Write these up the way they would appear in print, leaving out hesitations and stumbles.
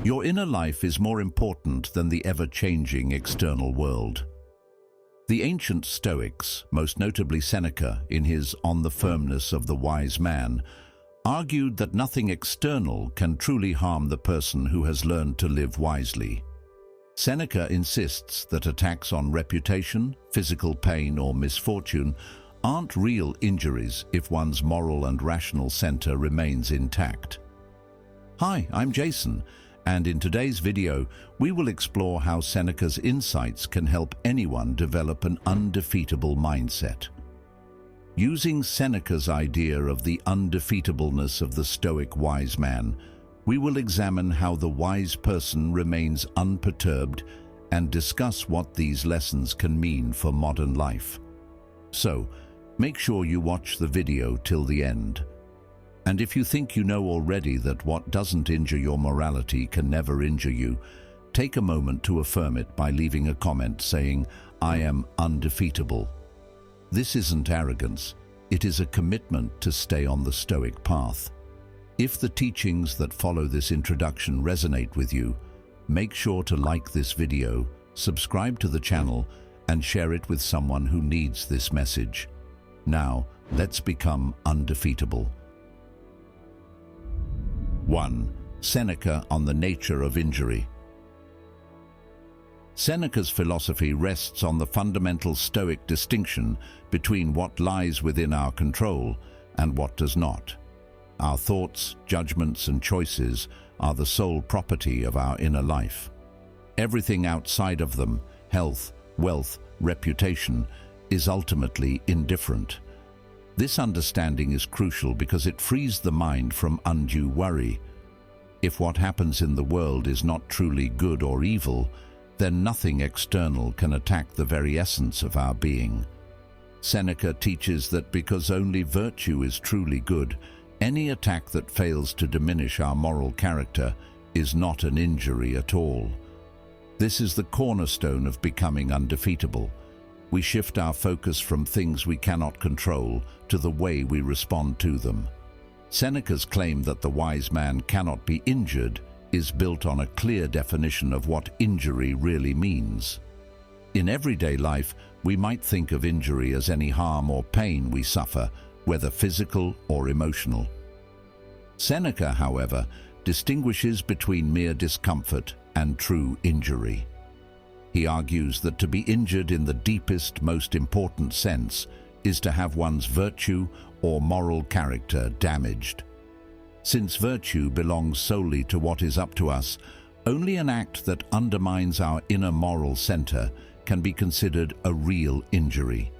Your inner life is more important than the ever-changing external world. The ancient Stoics, most notably Seneca in his On the Firmness of the Wise Man, argued that nothing external can truly harm the person who has learned to live wisely. Seneca insists that attacks on reputation, physical pain or misfortune aren't real injuries if one's moral and rational center remains intact. Hi, I'm Jason, and in today's video, we will explore how Seneca's insights can help anyone develop an undefeatable mindset. Using Seneca's idea of the undefeatableness of the Stoic wise man, we will examine how the wise person remains unperturbed and discuss what these lessons can mean for modern life. So, make sure you watch the video till the end. And if you think you know already that what doesn't injure your morality can never injure you, take a moment to affirm it by leaving a comment saying, "I am undefeatable." This isn't arrogance, it is a commitment to stay on the Stoic path. If the teachings that follow this introduction resonate with you, make sure to like this video, subscribe to the channel, and share it with someone who needs this message. Now, let's become undefeatable. 1. Seneca on the nature of injury. Seneca's philosophy rests on the fundamental Stoic distinction between what lies within our control and what does not. Our thoughts, judgments, and choices are the sole property of our inner life. Everything outside of them, health, wealth, reputation, is ultimately indifferent. This understanding is crucial because it frees the mind from undue worry. If what happens in the world is not truly good or evil, then nothing external can attack the very essence of our being. Seneca teaches that because only virtue is truly good, any attack that fails to diminish our moral character is not an injury at all. This is the cornerstone of becoming undefeatable. We shift our focus from things we cannot control to the way we respond to them. Seneca's claim that the wise man cannot be injured is built on a clear definition of what injury really means. In everyday life, we might think of injury as any harm or pain we suffer, whether physical or emotional. Seneca, however, distinguishes between mere discomfort and true injury. He argues that to be injured in the deepest, most important sense is to have one's virtue or moral character damaged. Since virtue belongs solely to what is up to us, only an act that undermines our inner moral center can be considered a real injury.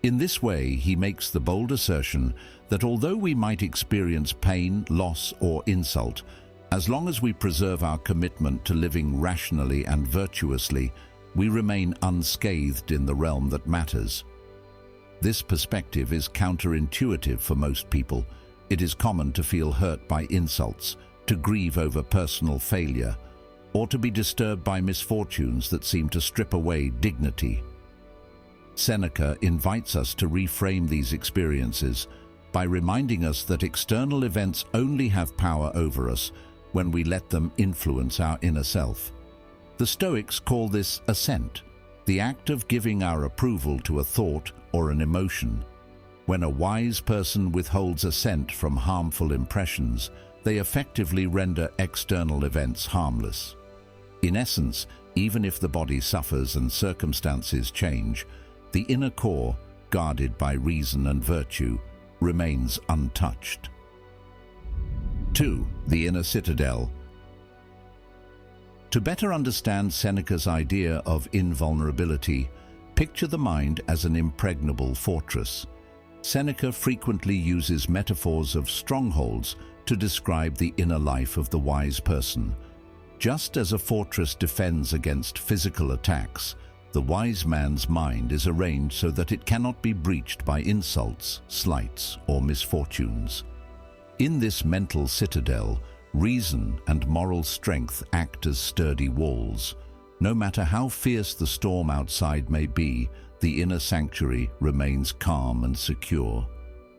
In this way, he makes the bold assertion that although we might experience pain, loss, or insult, as long as we preserve our commitment to living rationally and virtuously, we remain unscathed in the realm that matters. This perspective is counterintuitive for most people. It is common to feel hurt by insults, to grieve over personal failure, or to be disturbed by misfortunes that seem to strip away dignity. Seneca invites us to reframe these experiences by reminding us that external events only have power over us when we let them influence our inner self. The Stoics call this assent, the act of giving our approval to a thought or an emotion. When a wise person withholds assent from harmful impressions, they effectively render external events harmless. In essence, even if the body suffers and circumstances change, the inner core, guarded by reason and virtue, remains untouched. 2. The Inner Citadel. To better understand Seneca's idea of invulnerability, picture the mind as an impregnable fortress. Seneca frequently uses metaphors of strongholds to describe the inner life of the wise person. Just as a fortress defends against physical attacks, the wise man's mind is arranged so that it cannot be breached by insults, slights, or misfortunes. In this mental citadel, reason and moral strength act as sturdy walls. No matter how fierce the storm outside may be, the inner sanctuary remains calm and secure.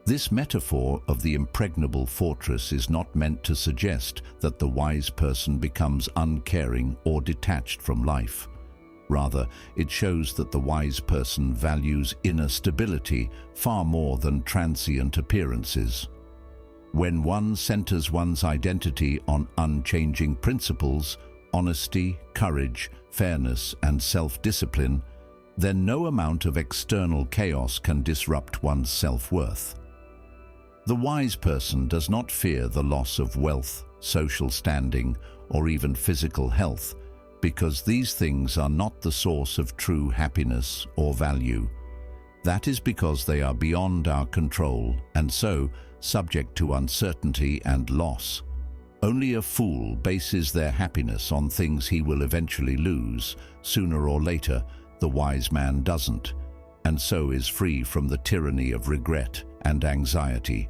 This metaphor of the impregnable fortress is not meant to suggest that the wise person becomes uncaring or detached from life. Rather, it shows that the wise person values inner stability far more than transient appearances. When one centers one's identity on unchanging principles, honesty, courage, fairness, and self-discipline, then no amount of external chaos can disrupt one's self-worth. The wise person does not fear the loss of wealth, social standing, or even physical health, because these things are not the source of true happiness or value. That is because they are beyond our control and so subject to uncertainty and loss. Only a fool bases their happiness on things he will eventually lose. Sooner or later, the wise man doesn't, and so is free from the tyranny of regret and anxiety.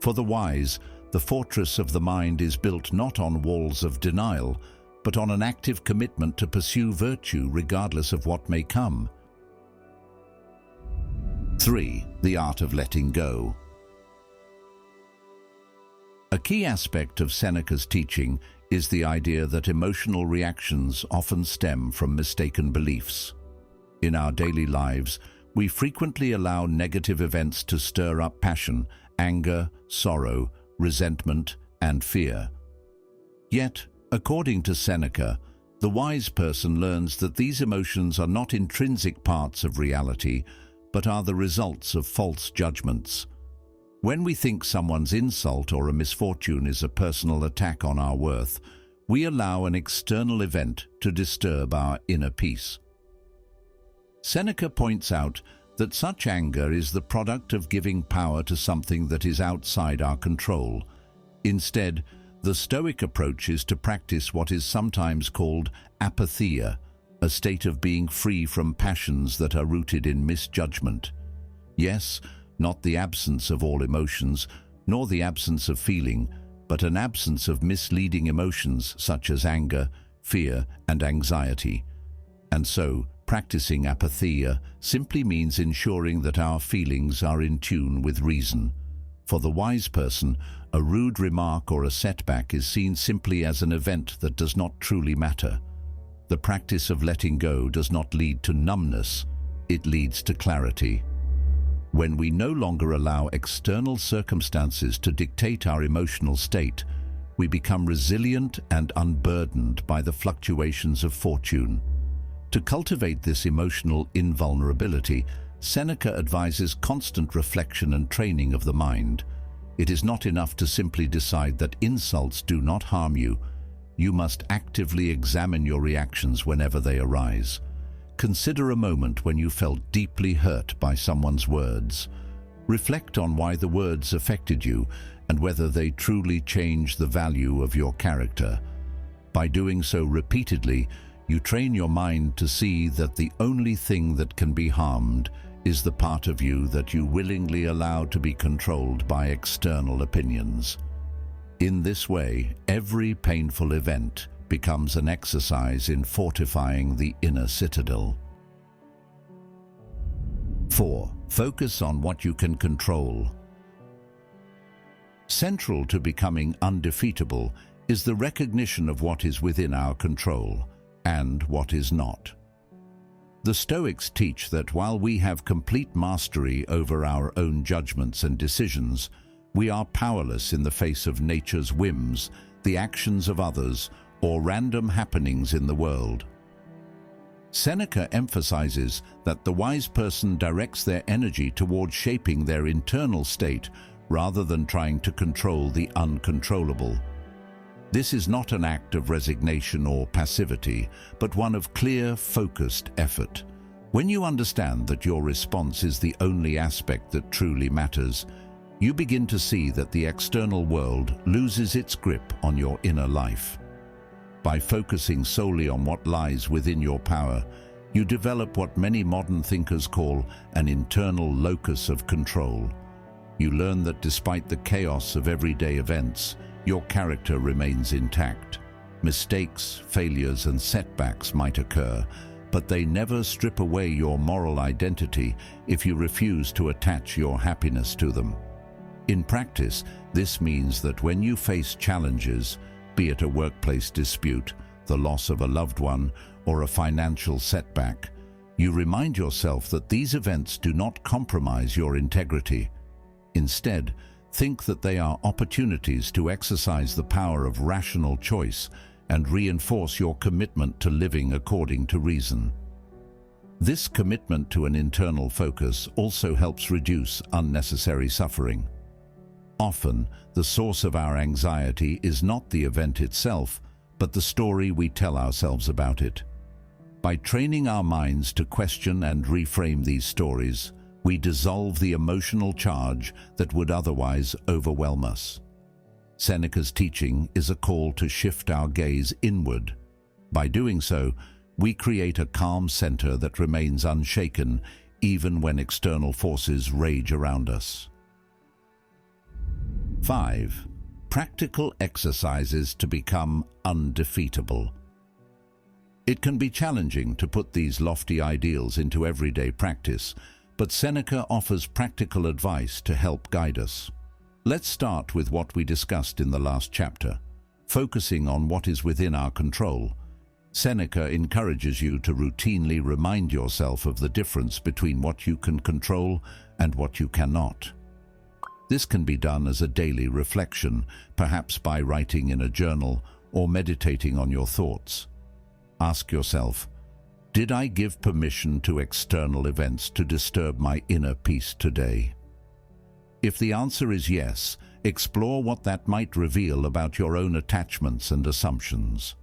For the wise, the fortress of the mind is built not on walls of denial, but on an active commitment to pursue virtue regardless of what may come. 3. The art of letting go. A key aspect of Seneca's teaching is the idea that emotional reactions often stem from mistaken beliefs. In our daily lives, we frequently allow negative events to stir up passion, anger, sorrow, resentment, and fear. Yet, according to Seneca, the wise person learns that these emotions are not intrinsic parts of reality, but are the results of false judgments. When we think someone's insult or a misfortune is a personal attack on our worth, we allow an external event to disturb our inner peace. Seneca points out that such anger is the product of giving power to something that is outside our control. Instead, the Stoic approach is to practice what is sometimes called apatheia, a state of being free from passions that are rooted in misjudgment. Yes, not the absence of all emotions, nor the absence of feeling, but an absence of misleading emotions such as anger, fear, and anxiety. And so, practicing apatheia simply means ensuring that our feelings are in tune with reason. For the wise person, a rude remark or a setback is seen simply as an event that does not truly matter. The practice of letting go does not lead to numbness, it leads to clarity. When we no longer allow external circumstances to dictate our emotional state, we become resilient and unburdened by the fluctuations of fortune. To cultivate this emotional invulnerability, Seneca advises constant reflection and training of the mind. It is not enough to simply decide that insults do not harm you. You must actively examine your reactions whenever they arise. Consider a moment when you felt deeply hurt by someone's words. Reflect on why the words affected you and whether they truly change the value of your character. By doing so repeatedly, you train your mind to see that the only thing that can be harmed is the part of you that you willingly allow to be controlled by external opinions. In this way, every painful event becomes an exercise in fortifying the inner citadel. 4. Focus on what you can control. Central to becoming undefeatable is the recognition of what is within our control and what is not. The Stoics teach that while we have complete mastery over our own judgments and decisions, we are powerless in the face of nature's whims, the actions of others, or random happenings in the world. Seneca emphasizes that the wise person directs their energy toward shaping their internal state rather than trying to control the uncontrollable. This is not an act of resignation or passivity, but one of clear, focused effort. When you understand that your response is the only aspect that truly matters, you begin to see that the external world loses its grip on your inner life. By focusing solely on what lies within your power, you develop what many modern thinkers call an internal locus of control. You learn that despite the chaos of everyday events, your character remains intact. Mistakes, failures, and setbacks might occur, but they never strip away your moral identity if you refuse to attach your happiness to them. In practice, this means that when you face challenges, be it a workplace dispute, the loss of a loved one, or a financial setback, you remind yourself that these events do not compromise your integrity. Instead, think that they are opportunities to exercise the power of rational choice and reinforce your commitment to living according to reason. This commitment to an internal focus also helps reduce unnecessary suffering. Often, the source of our anxiety is not the event itself, but the story we tell ourselves about it. By training our minds to question and reframe these stories, we dissolve the emotional charge that would otherwise overwhelm us. Seneca's teaching is a call to shift our gaze inward. By doing so, we create a calm center that remains unshaken even when external forces rage around us. 5. Practical exercises to become undefeatable. It can be challenging to put these lofty ideals into everyday practice, but Seneca offers practical advice to help guide us. Let's start with what we discussed in the last chapter, focusing on what is within our control. Seneca encourages you to routinely remind yourself of the difference between what you can control and what you cannot. This can be done as a daily reflection, perhaps by writing in a journal or meditating on your thoughts. Ask yourself, did I give permission to external events to disturb my inner peace today? If the answer is yes, explore what that might reveal about your own attachments and assumptions.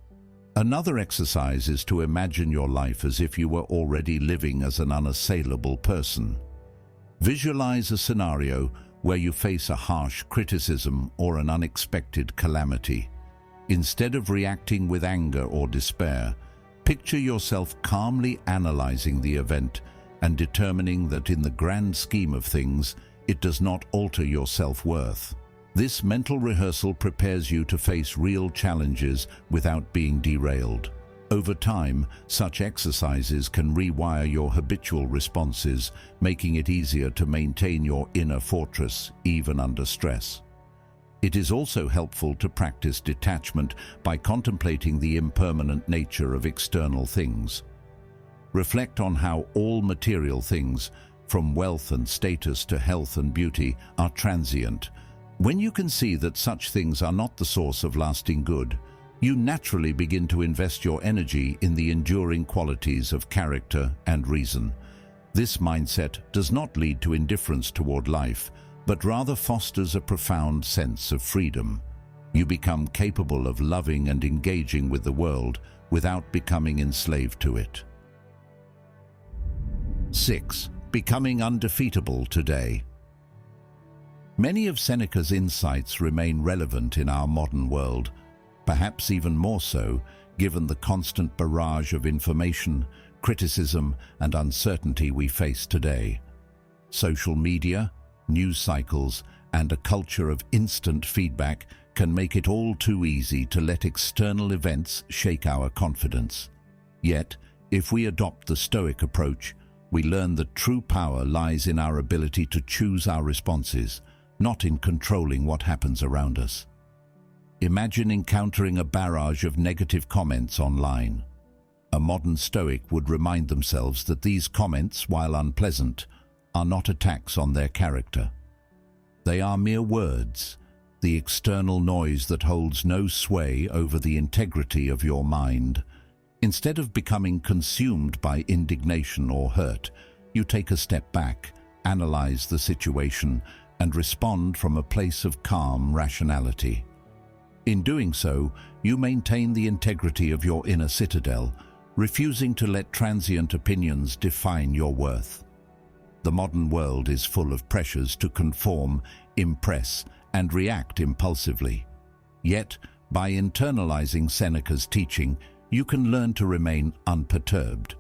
Another exercise is to imagine your life as if you were already living as an unassailable person. Visualize a scenario where you face a harsh criticism or an unexpected calamity. Instead of reacting with anger or despair, picture yourself calmly analyzing the event and determining that in the grand scheme of things, it does not alter your self-worth. This mental rehearsal prepares you to face real challenges without being derailed. Over time, such exercises can rewire your habitual responses, making it easier to maintain your inner fortress even under stress. It is also helpful to practice detachment by contemplating the impermanent nature of external things. Reflect on how all material things, from wealth and status to health and beauty, are transient. When you can see that such things are not the source of lasting good, you naturally begin to invest your energy in the enduring qualities of character and reason. This mindset does not lead to indifference toward life, but rather fosters a profound sense of freedom. You become capable of loving and engaging with the world without becoming enslaved to it. 6. Becoming undefeatable today. Many of Seneca's insights remain relevant in our modern world, perhaps even more so given the constant barrage of information, criticism, and uncertainty we face today. Social media, news cycles, and a culture of instant feedback can make it all too easy to let external events shake our confidence. Yet, if we adopt the Stoic approach, we learn that true power lies in our ability to choose our responses, not in controlling what happens around us. Imagine encountering a barrage of negative comments online. A modern Stoic would remind themselves that these comments, while unpleasant, are not attacks on their character. They are mere words, the external noise that holds no sway over the integrity of your mind. Instead of becoming consumed by indignation or hurt, you take a step back, analyze the situation, and respond from a place of calm rationality. In doing so, you maintain the integrity of your inner citadel, refusing to let transient opinions define your worth. The modern world is full of pressures to conform, impress, and react impulsively. Yet, by internalizing Seneca's teaching, you can learn to remain unperturbed.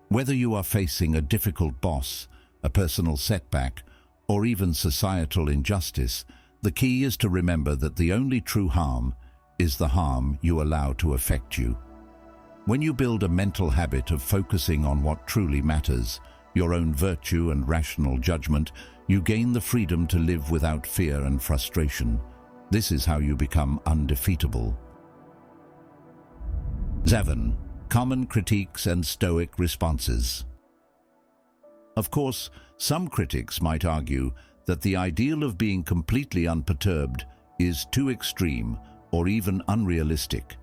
Whether you are facing a difficult boss, a personal setback, or even societal injustice, the key is to remember that the only true harm is the harm you allow to affect you. When you build a mental habit of focusing on what truly matters, your own virtue and rational judgment, You gain the freedom to live without fear and frustration. This is how you become undefeatable. 7. Common critiques and Stoic responses. Of course, some critics might argue that the ideal of being completely unperturbed is too extreme or even unrealistic.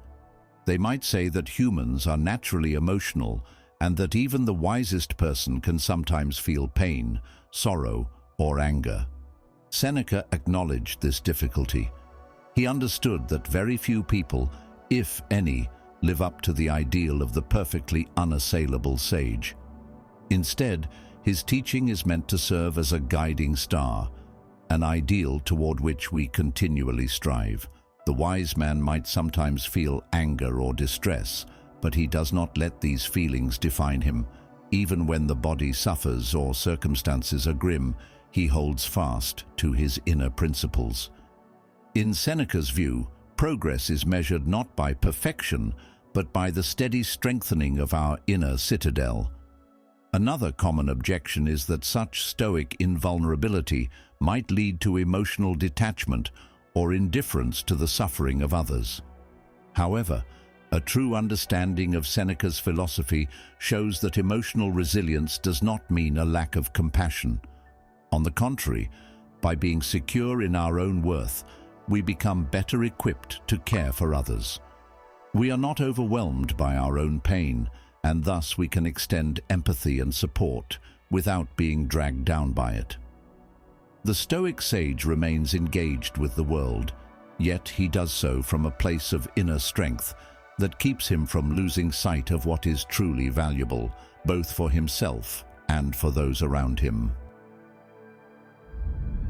They might say that humans are naturally emotional and that even the wisest person can sometimes feel pain, sorrow, or anger. Seneca acknowledged this difficulty. He understood that very few people, if any, live up to the ideal of the perfectly unassailable sage. Instead, his teaching is meant to serve as a guiding star, an ideal toward which we continually strive. The wise man might sometimes feel anger or distress, but he does not let these feelings define him. Even when the body suffers or circumstances are grim, he holds fast to his inner principles. In Seneca's view, progress is measured not by perfection, but by the steady strengthening of our inner citadel. Another common objection is that such Stoic invulnerability might lead to emotional detachment or indifference to the suffering of others. However, a true understanding of Seneca's philosophy shows that emotional resilience does not mean a lack of compassion. On the contrary, by being secure in our own worth, we become better equipped to care for others. We are not overwhelmed by our own pain, and thus we can extend empathy and support without being dragged down by it. The Stoic sage remains engaged with the world, yet he does so from a place of inner strength that keeps him from losing sight of what is truly valuable, both for himself and for those around him.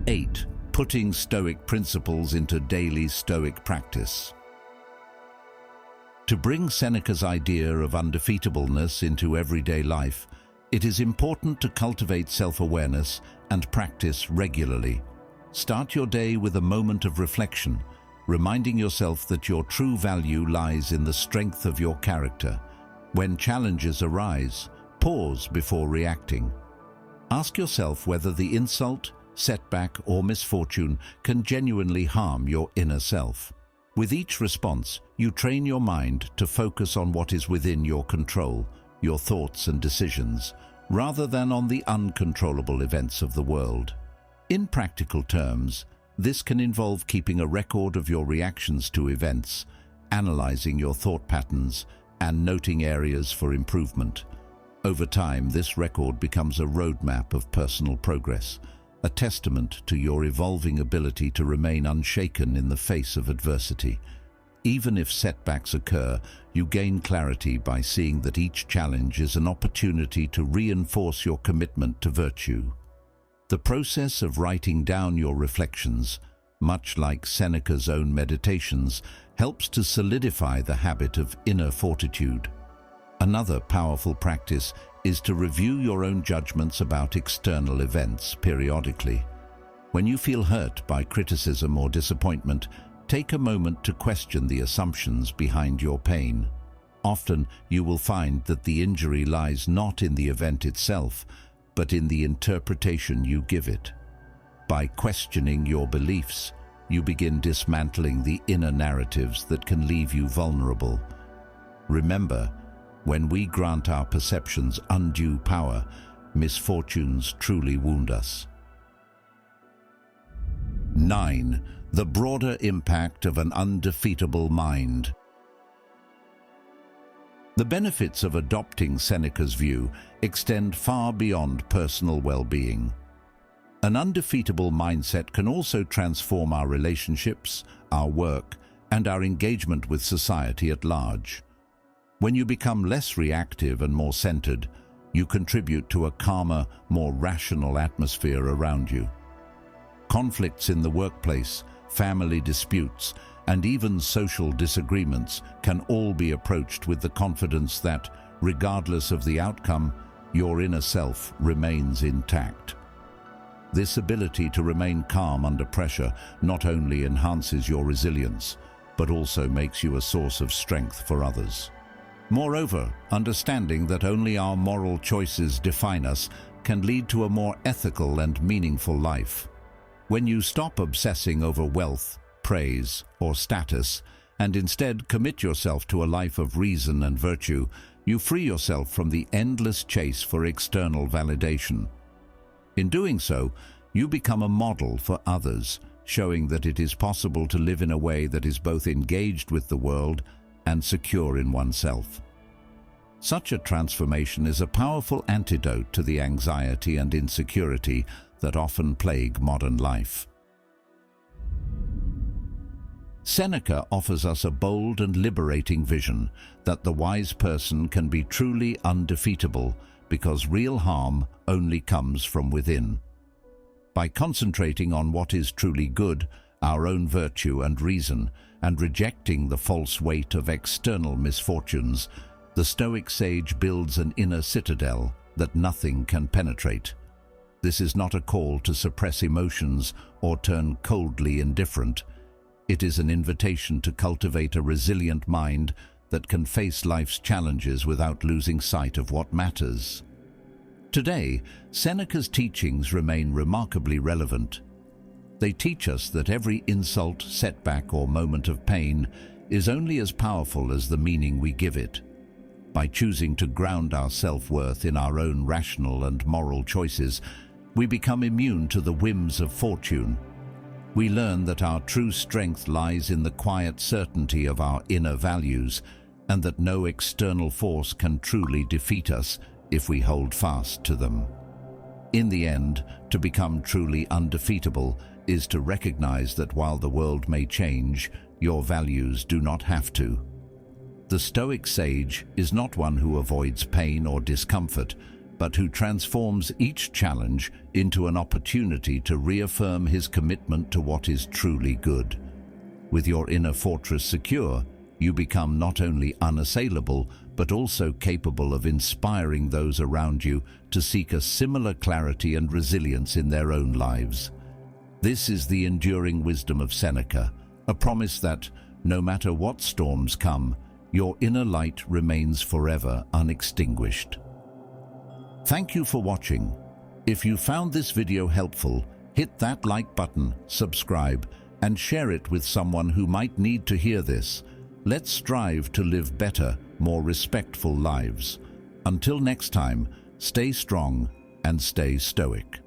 8. Putting Stoic principles into daily Stoic practice. To bring Seneca's idea of undefeatableness into everyday life, it is important to cultivate self-awareness and practice regularly. Start your day with a moment of reflection, reminding yourself that your true value lies in the strength of your character. When challenges arise, pause before reacting. Ask yourself whether the insult, setback, or misfortune can genuinely harm your inner self. With each response, you train your mind to focus on what is within your control, your thoughts and decisions, rather than on the uncontrollable events of the world. In practical terms, this can involve keeping a record of your reactions to events, analyzing your thought patterns, and noting areas for improvement. Over time, this record becomes a roadmap of personal progress, a testament to your evolving ability to remain unshaken in the face of adversity. Even if setbacks occur, you gain clarity by seeing that each challenge is an opportunity to reinforce your commitment to virtue. The process of writing down your reflections, much like Seneca's own meditations, helps to solidify the habit of inner fortitude. Another powerful practice is to review your own judgments about external events periodically. When you feel hurt by criticism or disappointment, take a moment to question the assumptions behind your pain. Often, you will find that the injury lies not in the event itself, but in the interpretation you give it. By questioning your beliefs, you begin dismantling the inner narratives that can leave you vulnerable. Remember, when we grant our perceptions undue power, misfortunes truly wound us. 9. The broader impact of an undefeatable mind. The benefits of adopting Seneca's view extend far beyond personal well-being. An undefeatable mindset can also transform our relationships, our work, and our engagement with society at large. When you become less reactive and more centered, you contribute to a calmer, more rational atmosphere around you. Conflicts in the workplace, family disputes, and even social disagreements can all be approached with the confidence that, regardless of the outcome, your inner self remains intact. This ability to remain calm under pressure not only enhances your resilience, but also makes you a source of strength for others. Moreover, understanding that only our moral choices define us can lead to a more ethical and meaningful life. When you stop obsessing over wealth, praise, or status, and instead commit yourself to a life of reason and virtue, you free yourself from the endless chase for external validation. In doing so, you become a model for others, showing that it is possible to live in a way that is both engaged with the world and secure in oneself. Such a transformation is a powerful antidote to the anxiety and insecurity that often plague modern life. Seneca offers us a bold and liberating vision that the wise person can be truly undefeatable because real harm only comes from within. By concentrating on what is truly good, our own virtue and reason, and rejecting the false weight of external misfortunes, the Stoic sage builds an inner citadel that nothing can penetrate. This is not a call to suppress emotions or turn coldly indifferent. It is an invitation to cultivate a resilient mind that can face life's challenges without losing sight of what matters. Today, Seneca's teachings remain remarkably relevant. They teach us that every insult, setback, or moment of pain is only as powerful as the meaning we give it. By choosing to ground our self-worth in our own rational and moral choices, we become immune to the whims of fortune. We learn that our true strength lies in the quiet certainty of our inner values, and that no external force can truly defeat us if we hold fast to them. In the end, to become truly undefeatable is to recognize that while the world may change, your values do not have to. The Stoic sage is not one who avoids pain or discomfort, but who transforms each challenge into an opportunity to reaffirm his commitment to what is truly good. With your inner fortress secure, you become not only unassailable, but also capable of inspiring those around you to seek a similar clarity and resilience in their own lives. This is the enduring wisdom of Seneca, a promise that, no matter what storms come, your inner light remains forever unextinguished. Thank you for watching. If you found this video helpful, hit that like button, subscribe, and share it with someone who might need to hear this. Let's strive to live better, more respectful lives. Until next time, stay strong and stay stoic.